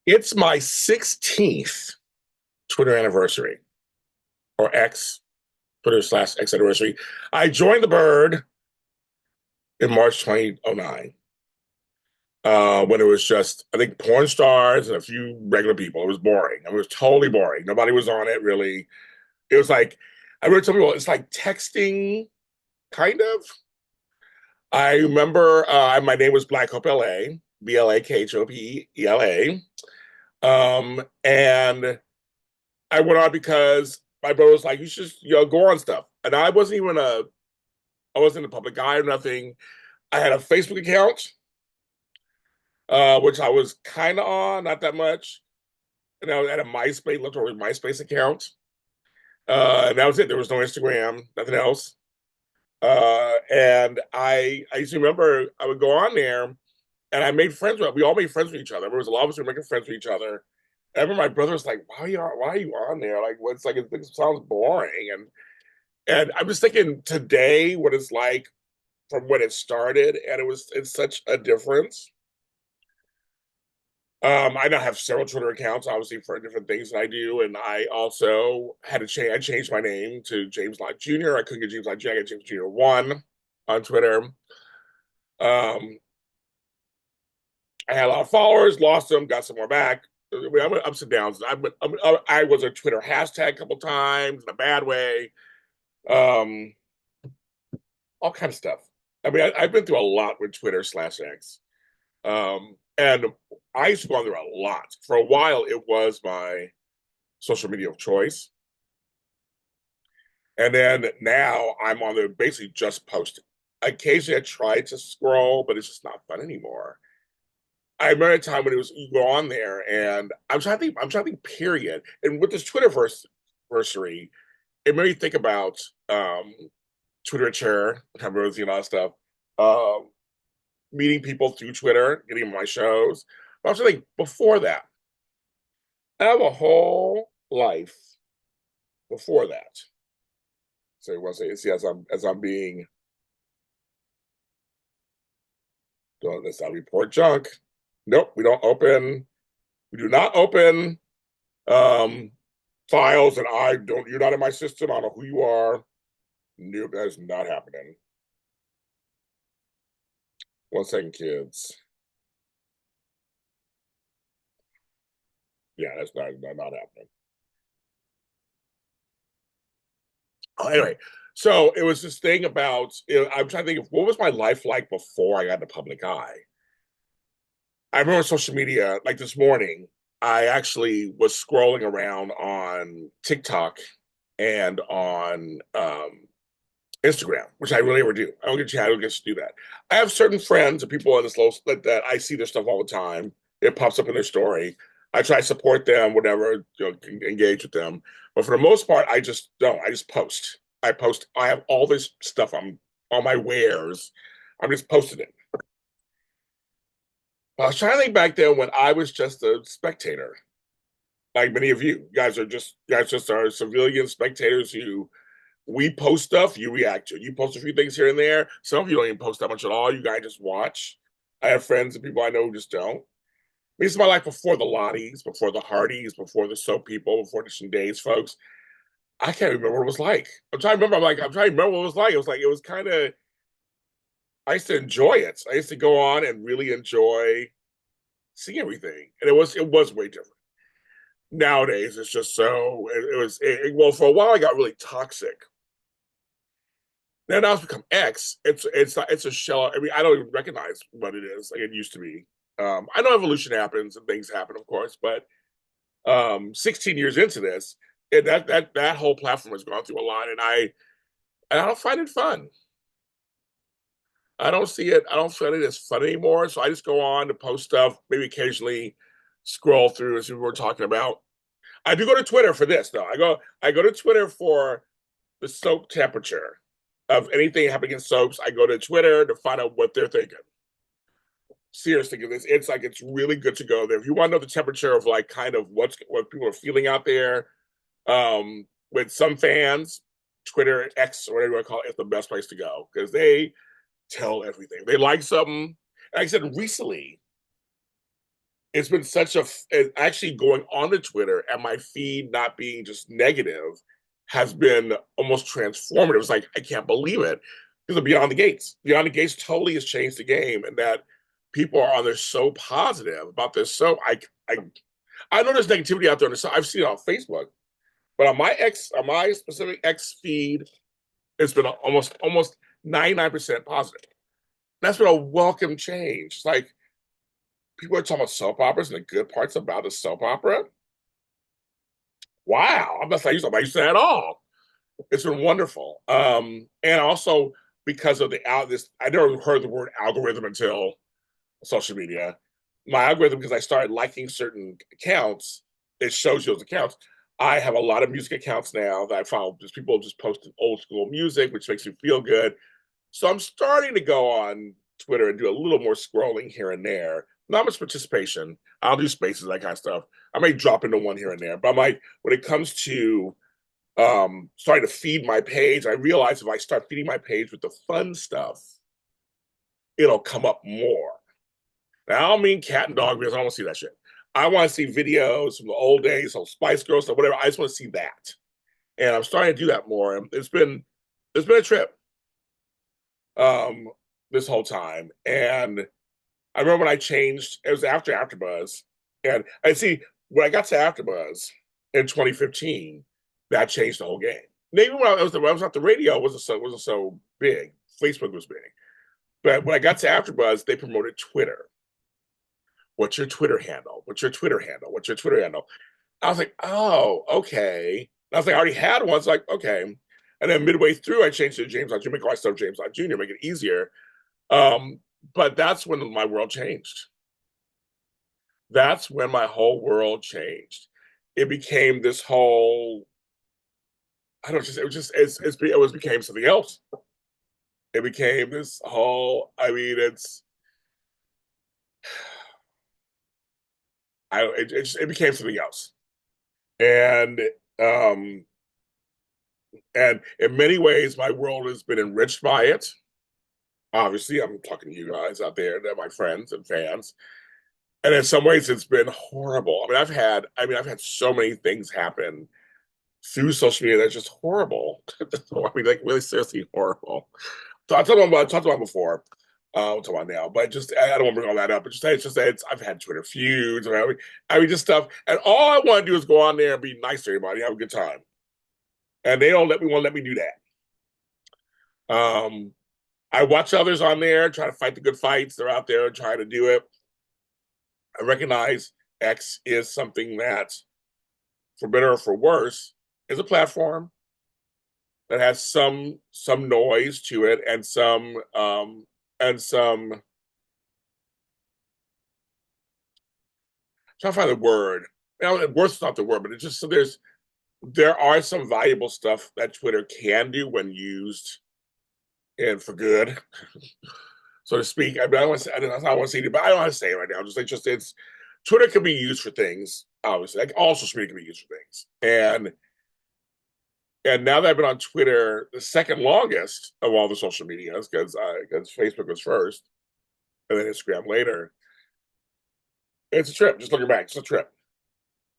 It's my 16th Twitter anniversary, or X, Twitter/X anniversary. I joined the bird in March 2009, when it was just, I think, porn stars and a few regular people. It was boring. It was totally boring. Nobody was on it, really. It was like, I remember telling people, it's like texting, kind of. I remember my name was Black Hope LA, BLAKHOPELA. And I went on because my brother was like, you should, go on stuff. And I wasn't a public guy or nothing. I had a Facebook account, which I was kind of on, not that much. And I had a MySpace, literally MySpace account. And that was it. There was no Instagram, nothing else. And I used to remember I would go on there and we all made friends with each other. There was a lot of us who were making friends with each other. And I remember my brother was like, why are you on there? Like, what's like, it sounds boring. And I'm just thinking today what it's like from when it started, and it's such a difference. I now have several Twitter accounts, obviously for different things that I do, and I also had to change. I changed my name to James Lott Jr. I couldn't get James Lott Jr. I got James Jr. One on Twitter. Um, I had a lot of followers, lost them, got some more back. I mean, I'm ups and downs. I was a Twitter hashtag a couple times in a bad way. Um, all kind of stuff. I mean, I've been through a lot with Twitter/X. And I used to go on there a lot. For a while, it was my social media of choice. And then now I'm on there basically just posting. Occasionally I try to scroll, but it's just not fun anymore. I remember a time when it was you go on there and I'm trying to think, period. And with this Twitterversary, it made me think about Twitter chair, I remember seeing a lot of stuff. Um, Meeting people through Twitter, getting on my shows. But I was thinking before that, I have a whole life before that. So you want to say, see, as I'm being, don't let's not report junk. Nope, we do not open um files, and I don't, you're not in my system. I don't know who you are. Nope, that is not happening. One second, kids. Yeah, that's not happening. Oh, anyway, so it was this thing about, I'm trying to think of what was my life like before I got in the public eye. I remember social media, like this morning, I actually was scrolling around on TikTok and on Instagram, which I really ever do. I don't get to do that. I have certain friends and people on this little that I see their stuff all the time. It pops up in their story. I try to support them, whatever, engage with them. But for the most part, I just don't. I just post. I post. I have all this stuff on all my wares. I'm just posting it. I was trying to think back then when I was just a spectator, like many of you. You guys just are civilian spectators who we post stuff, you react to it. You post a few things here and there. Some of you don't even post that much at all. You guys just watch. I have friends and people I know who just don't. This is my life before the Lotties, before the Hardys, before the Soap People, before the Days folks. I can't remember what it was like. I'm trying to remember what it was like. It was kind of, I used to enjoy it. I used to go on and really enjoy seeing everything. And it was way different. Nowadays, it's just so, well, for a while, I got really toxic. Now it's become X. It's a shell. I mean, I don't even recognize what it is like it used to be. I know evolution happens and things happen, of course, but 16 years into this, that whole platform has gone through a lot, and I don't find it fun. I don't see it. I don't find it as fun anymore. So I just go on to post stuff, maybe occasionally scroll through as we were talking about. I do go to Twitter for this though. I go to Twitter for the soap temperature of anything happening in soaps. I go to Twitter to find out what they're thinking. Seriously, it's like it's really good to go there. If you want to know the temperature of like kind of what people are feeling out there, with some fans, Twitter, X, or whatever you want to call it, is the best place to go because they tell everything. They like something. Like I said recently, it's been such a actually going on to Twitter and my feed not being just negative has been almost transformative. It's like I can't believe it because of Beyond the Gates. Beyond the Gates totally has changed the game, and that people are on there so positive about this. So I I know there's negativity out there. So I've seen it on Facebook, but on my specific X feed, it's been almost 99% positive. That's been a welcome change. It's like people are talking about soap operas and the good parts about the soap opera. Wow, I'm not used to that at all. It's been wonderful. And also because of the out this, I never heard the word algorithm until social media. My algorithm, because I started liking certain accounts, it shows you those accounts. I have a lot of music accounts now that I follow. Just people just posting old school music, which makes me feel good. So I'm starting to go on Twitter and do a little more scrolling here and there. Not much participation. I'll do spaces, that kind of stuff. I may drop into one here and there, but I'm like, when it comes to starting to feed my page, I realize if I start feeding my page with the fun stuff, it'll come up more. Now, I don't mean cat and dog videos. I don't want to see that shit. I want to see videos from the old days, so Spice Girls stuff, whatever. I just want to see that, and I'm starting to do that more. And it's been a trip um, this whole time. And I remember when I changed. It was after AfterBuzz, and I see when I got to AfterBuzz in 2015, that changed the whole game. Maybe when I was at the radio, it wasn't so big. Facebook was big, but when I got to AfterBuzz, they promoted Twitter. What's your Twitter handle? What's your Twitter handle? What's your Twitter handle? I was like, oh, okay. I was like, I already had one. It's like, okay. And then midway through, I changed to James Jr. I started James Jr. Make it easier. Um, but that's when my world changed. That's when my whole world changed. It became this whole. I don't just. It was just. It was became something else. It became this whole. I mean, it's. It became something else, and um, and in many ways, my world has been enriched by it. Obviously, I'm talking to you guys out there, they're my friends and fans. And in some ways, it's been horrible. I've had so many things happen through social media that's just horrible. I mean, like really seriously horrible. So I talked about before. I'll talk about now, but just I don't want to bring all that up. But it's just that I've had Twitter feuds. I mean, just stuff, and all I want to do is go on there and be nice to everybody, have a good time, and they don't want to let me do that. I watch others on there try to fight the good fights. They're out there trying to do it. I recognize X is something that, for better or for worse, is a platform that has some noise to it and some. I'm trying to find the word. You know, worse is not the word, but it's just so there are some valuable stuff that Twitter can do when used and for good, so to speak. I mean, I don't want to say it, but I don't want to say it right now. Just it's Twitter can be used for things, obviously. Like all social media can be used for things. And now that I've been on Twitter, the second longest of all the social medias, because Facebook was first, and then Instagram later. It's a trip. Just looking back, it's a trip.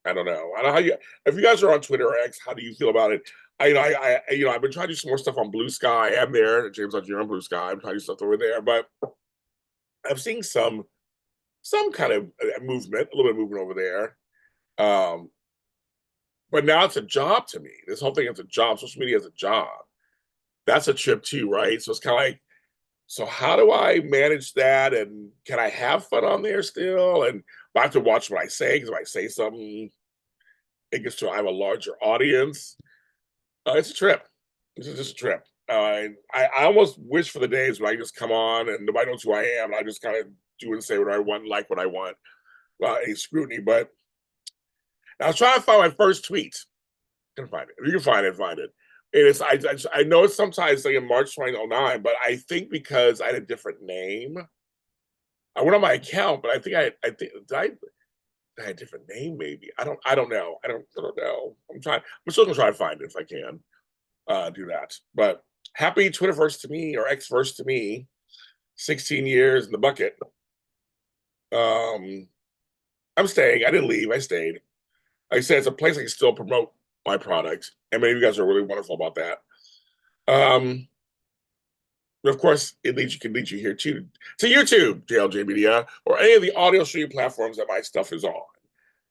I don't know. I don't know how you. If you guys are on Twitter or X, how do you feel about it? I've been trying to do some more stuff on Blue Sky. I'm there, James Jr. on Blue Sky. I'm trying to do stuff over there, but I've seen some kind of movement, a little bit of movement over there. Um, but now it's a job to me. This whole thing is a job. Social media is a job. That's a trip too, right? So it's kind of like, so how do I manage that? And can I have fun on there still? And I have to watch what I say because if I say something, it gets to I have a larger audience. It's a trip. This is just a trip. I almost wish for the days when I just come on and nobody knows who I am. And I just kind of do and say what I want, like what I want, any scrutiny. But I was trying to find my first tweet. I can find it. If you can find it, find it. It is. I know it's sometimes like in March 2009, but I think because I had a different name, I went on my account, but I think I had a different name. Maybe I don't know. I don't know. I'm still gonna try to find it if I can do that. But happy Twitterverse to me or Xverse to me. 16 years in the bucket. Um, I'm staying. I didn't leave. I stayed. Like I said, it's a place I can still promote my product, and many of you guys are really wonderful about that. Um, but of course, can lead you here too to YouTube, JLJ Media, or any of the audio streaming platforms that my stuff is on.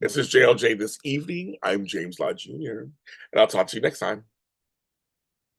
This is JLJ this evening. I'm James Lott Jr., and I'll talk to you next time.